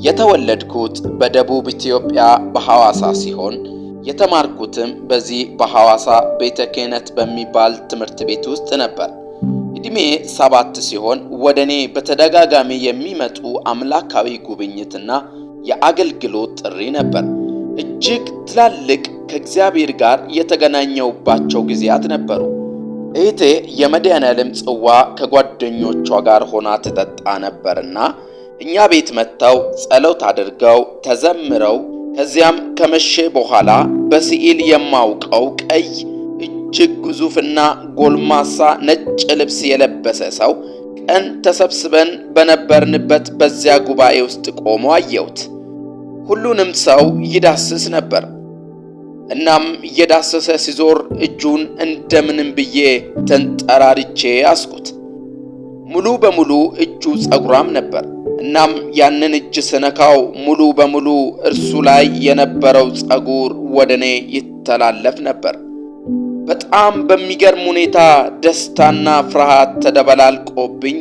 የተወለድኩት በደቡብ ኢትዮጵያ በሐዋሳ ሲሆን የተማርኩትም በዚህ በሐዋሳ ቤተ ክህነት በሚባል ትምህርት ቤት ውስጥ ነበር። እድሜ 7 ሲሆን ወደኔ በተደጋጋሚ የሚመጡ አምላካዊ ጉብኝትና የአገልግሎት ጥሪ ነበር። እጅግ ትላልቅ ከእግዚአብሔር ጋር የተገናኘውባቸው ጊዜያት ነበሩ። እህቴ የመድኃኔዓለም ጽዋ ከጓደኞቿ ጋር ሆና ትጠጣ ነበርና እኛ ቤት መጥተው ጸሎት አድርገው ተዘምረው ከዚያም ከመሸ በኋላ በስዕል የማውቀው ቀይ እጅግ ግዙፍና ጎልማሳ ነጭ ልብስ የለበሰ ሰው ቀን ተሰብስበን በነበርንበት በዚያ ጉባኤ ውስጥ ቆሞ አየሁት። ሁሉንም ሰው ይዳስስ ነበር። እናም እየዳሰሰ ሲዞር እጁን እንደምንም ብዬ ተንጠራርቼ ያስኩት። ሙሉ በሙሉ እጁ ጸጉራም ነበር። እናም ያንን እጅ ስነካው ሙሉ በሙሉ እርሱ ላይ የነበረው ጸጉር ወደኔ ይተላለፍ ነበር። በጣም በሚገርም ሁኔታ ደስታና ፍርሃት ተደበላልቆብኝ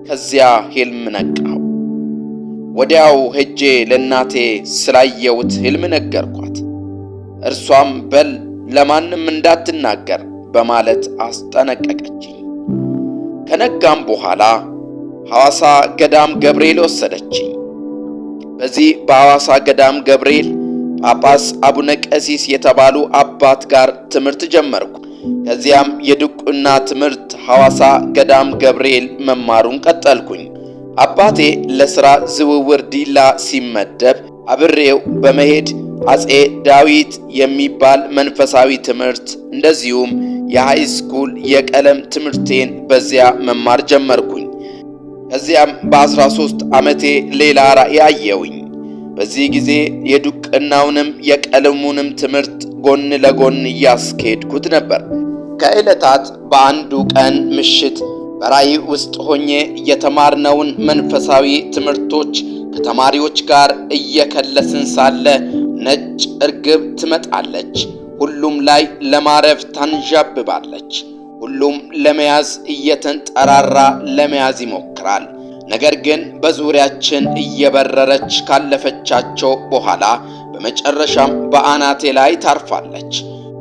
ከዚያ ህልም ነቃው። ወዲያው ሄጄ ለእናቴ ስላየሁት ህልም ነገርኳት። እርሷም በል ለማንም እንዳትናገር በማለት አስጠነቀቀችኝ። ከነጋም በኋላ ሐዋሳ ገዳም ገብርኤል ወሰደችኝ። በዚህ በሐዋሳ ገዳም ገብርኤል ጳጳስ አቡነ ቀሲስ የተባሉ አባት ጋር ትምህርት ጀመርኩ። ከዚያም የድቁና ትምህርት ሐዋሳ ገዳም ገብርኤል መማሩን ቀጠልኩኝ። አባቴ ለሥራ ዝውውር ዲላ ሲመደብ አብሬው በመሄድ አጼ ዳዊት የሚባል መንፈሳዊ ትምህርት እንደዚሁም የሃይስኩል የቀለም ትምህርቴን በዚያ መማር ጀመርኩኝ። ከዚያም በ13 ዓመቴ ሌላ ራእይ አየሁኝ። በዚህ ጊዜ የድቁናውንም የቀለሙንም ትምህርት ጎን ለጎን እያስኬድኩት ነበር። ከዕለታት በአንዱ ቀን ምሽት በራእይ ውስጥ ሆኜ የተማርነውን መንፈሳዊ ትምህርቶች ከተማሪዎች ጋር እየከለስን ሳለ ነጭ እርግብ ትመጣለች። ሁሉም ላይ ለማረፍ ታንዣብባለች። ሁሉም ለመያዝ እየተንጠራራ ለመያዝ ይሞክራል። ነገር ግን በዙሪያችን እየበረረች ካለፈቻቸው በኋላ በመጨረሻም በአናቴ ላይ ታርፋለች።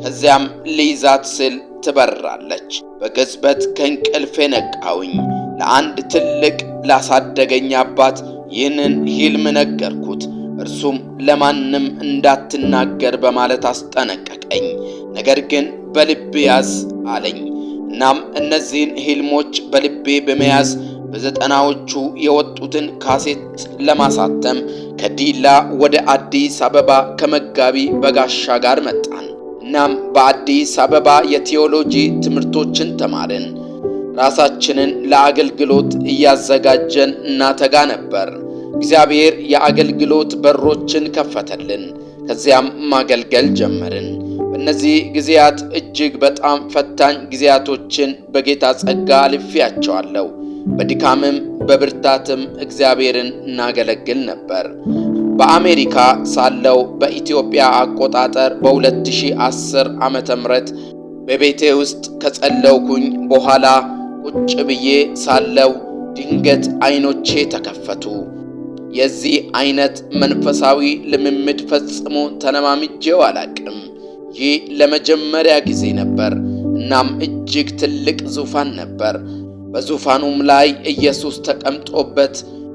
ከዚያም ልይዛት ስል ትበራለች። በቅጽበት ከእንቅልፌ ነቃሁኝ። ለአንድ ትልቅ ላሳደገኝ አባት ይህንን ህልም ነገርኩት። እርሱም ለማንም እንዳትናገር በማለት አስጠነቀቀኝ። ነገር ግን በልብ ያዝ አለኝ። እናም እነዚህን ህልሞች በልቤ በመያዝ በዘጠናዎቹ የወጡትን ካሴት ለማሳተም ከዲላ ወደ አዲስ አበባ ከመጋቢ በጋሻ ጋር መጣን። እናም በአዲስ አበባ የቴዎሎጂ ትምህርቶችን ተማርን። ራሳችንን ለአገልግሎት እያዘጋጀን እናተጋ ነበር። እግዚአብሔር የአገልግሎት በሮችን ከፈተልን። ከዚያም ማገልገል ጀመርን። በእነዚህ ጊዜያት እጅግ በጣም ፈታኝ ጊዜያቶችን በጌታ ጸጋ አልፌያቸዋለሁ። በድካምም በብርታትም እግዚአብሔርን እናገለግል ነበር። በአሜሪካ ሳለው በኢትዮጵያ አቆጣጠር በ2010 ዓመተ ምህረት በቤቴ ውስጥ ከጸለውኩኝ በኋላ ቁጭ ብዬ ሳለው ድንገት አይኖቼ ተከፈቱ። የዚህ አይነት መንፈሳዊ ልምምድ ፈጽሞ ተለማምጄው አላቅም። ይህ ለመጀመሪያ ጊዜ ነበር። እናም እጅግ ትልቅ ዙፋን ነበር። በዙፋኑም ላይ ኢየሱስ ተቀምጦበት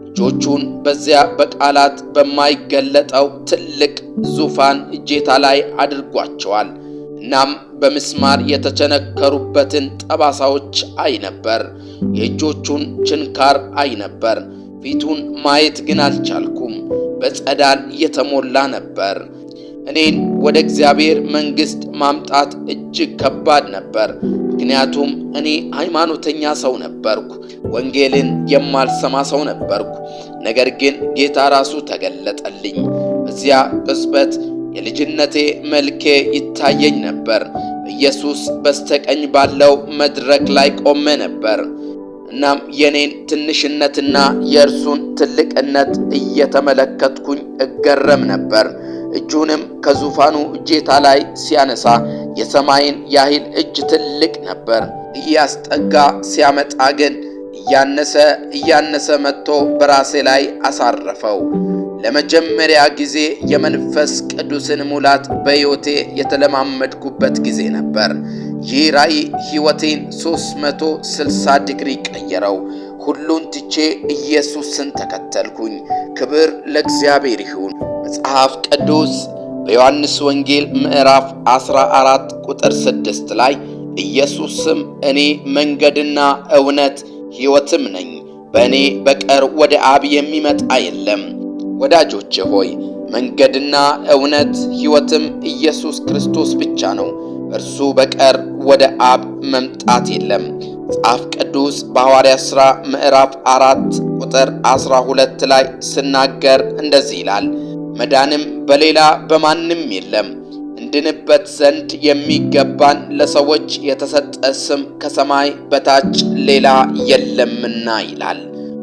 እጆቹን በዚያ በቃላት በማይገለጠው ትልቅ ዙፋን እጄታ ላይ አድርጓቸዋል። እናም በምስማር የተቸነከሩበትን ጠባሳዎች አይ ነበር። የእጆቹን ችንካር አይ ነበር። ፊቱን ማየት ግን አልቻልኩም። በጸዳል የተሞላ ነበር። እኔን ወደ እግዚአብሔር መንግሥት ማምጣት እጅግ ከባድ ነበር። ምክንያቱም እኔ ሃይማኖተኛ ሰው ነበርኩ። ወንጌልን የማልሰማ ሰው ነበርኩ። ነገር ግን ጌታ ራሱ ተገለጠልኝ። በዚያ ቅጽበት የልጅነቴ መልኬ ይታየኝ ነበር። ኢየሱስ በስተቀኝ ባለው መድረክ ላይ ቆሜ ነበር። እናም የኔን ትንሽነትና የእርሱን ትልቅነት እየተመለከትኩኝ እገረም ነበር። እጁንም ከዙፋኑ እጄታ ላይ ሲያነሳ የሰማይን ያህል እጅ ትልቅ ነበር። እያስጠጋ ሲያመጣ ግን እያነሰ መጥቶ በራሴ ላይ አሳረፈው። ለመጀመሪያ ጊዜ የመንፈስ ቅዱስን ሙላት በሕይወቴ የተለማመድኩበት ጊዜ ነበር። ይህ ራእይ ሕይወቴን 360 ዲግሪ ቀየረው። ሁሉን ትቼ ኢየሱስን ተከተልኩኝ። ክብር ለእግዚአብሔር ይሁን። መጽሐፍ ቅዱስ በዮሐንስ ወንጌል ምዕራፍ 14 ቁጥር 6 ላይ ኢየሱስም እኔ መንገድና እውነት ሕይወትም ነኝ፣ በእኔ በቀር ወደ አብ የሚመጣ የለም። ወዳጆቼ ሆይ መንገድና እውነት ሕይወትም ኢየሱስ ክርስቶስ ብቻ ነው። እርሱ በቀር ወደ አብ መምጣት የለም። መጽሐፍ ቅዱስ በሐዋርያት ሥራ ምዕራፍ 4 ቁጥር 12 ላይ ሲናገር እንደዚህ ይላል፣ መዳንም በሌላ በማንም የለም፣ እንድንበት ዘንድ የሚገባን ለሰዎች የተሰጠ ስም ከሰማይ በታች ሌላ የለምና ይላል።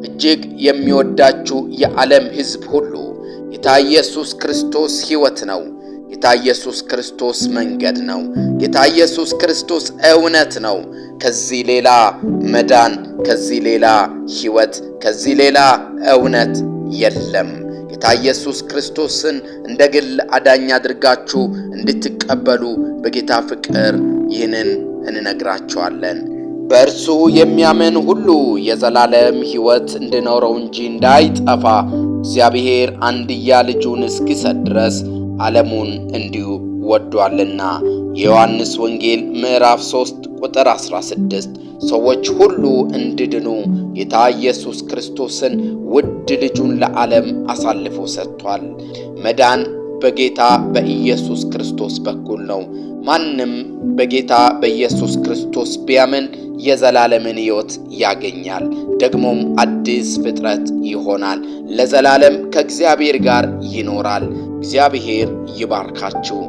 እጅግ የሚወዳችሁ የዓለም ሕዝብ ሁሉ ጌታ ኢየሱስ ክርስቶስ ሕይወት ነው። ጌታ ኢየሱስ ክርስቶስ መንገድ ነው። ጌታ ኢየሱስ ክርስቶስ እውነት ነው። ከዚህ ሌላ መዳን፣ ከዚህ ሌላ ሕይወት፣ ከዚህ ሌላ እውነት የለም። ጌታ ኢየሱስ ክርስቶስን እንደ ግል አዳኝ አድርጋችሁ እንድትቀበሉ በጌታ ፍቅር ይህንን እንነግራችኋለን። በእርሱ የሚያምን ሁሉ የዘላለም ሕይወት እንዲኖረው እንጂ እንዳይጠፋ እግዚአብሔር አንድያ ልጁን እስኪሰጥ ድረስ ዓለሙን እንዲሁ ወዷልና። የዮሐንስ ወንጌል ምዕራፍ 3 ቁጥር 16 ሰዎች ሁሉ እንዲድኑ ጌታ ኢየሱስ ክርስቶስን ውድ ልጁን ለዓለም አሳልፎ ሰጥቷል። መዳን በጌታ በኢየሱስ ክርስቶስ በኩል ነው። ማንም በጌታ በኢየሱስ ክርስቶስ ቢያምን የዘላለምን ሕይወት ያገኛል፣ ደግሞም አዲስ ፍጥረት ይሆናል፣ ለዘላለም ከእግዚአብሔር ጋር ይኖራል። እግዚአብሔር ይባርካችሁ።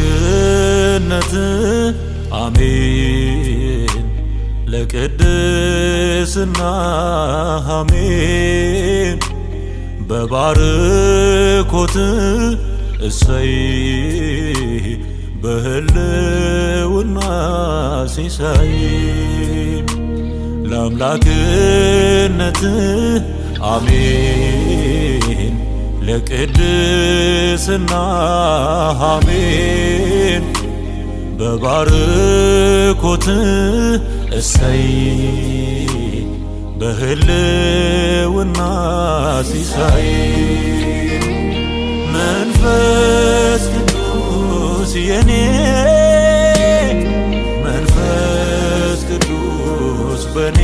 ለአምላክነት አሜን፣ ለቅድስና አሜን፣ በባርኮት እሰይ፣ በህልውና ሲሳይ። ለአምላክነት አሜን፣ ለቅድስና አሜን፣ በባርኮት እሰይ፣ በህልውና ሲሳይ። መንፈስ ቅዱስ የኔ መንፈስ ቅዱስ በኔ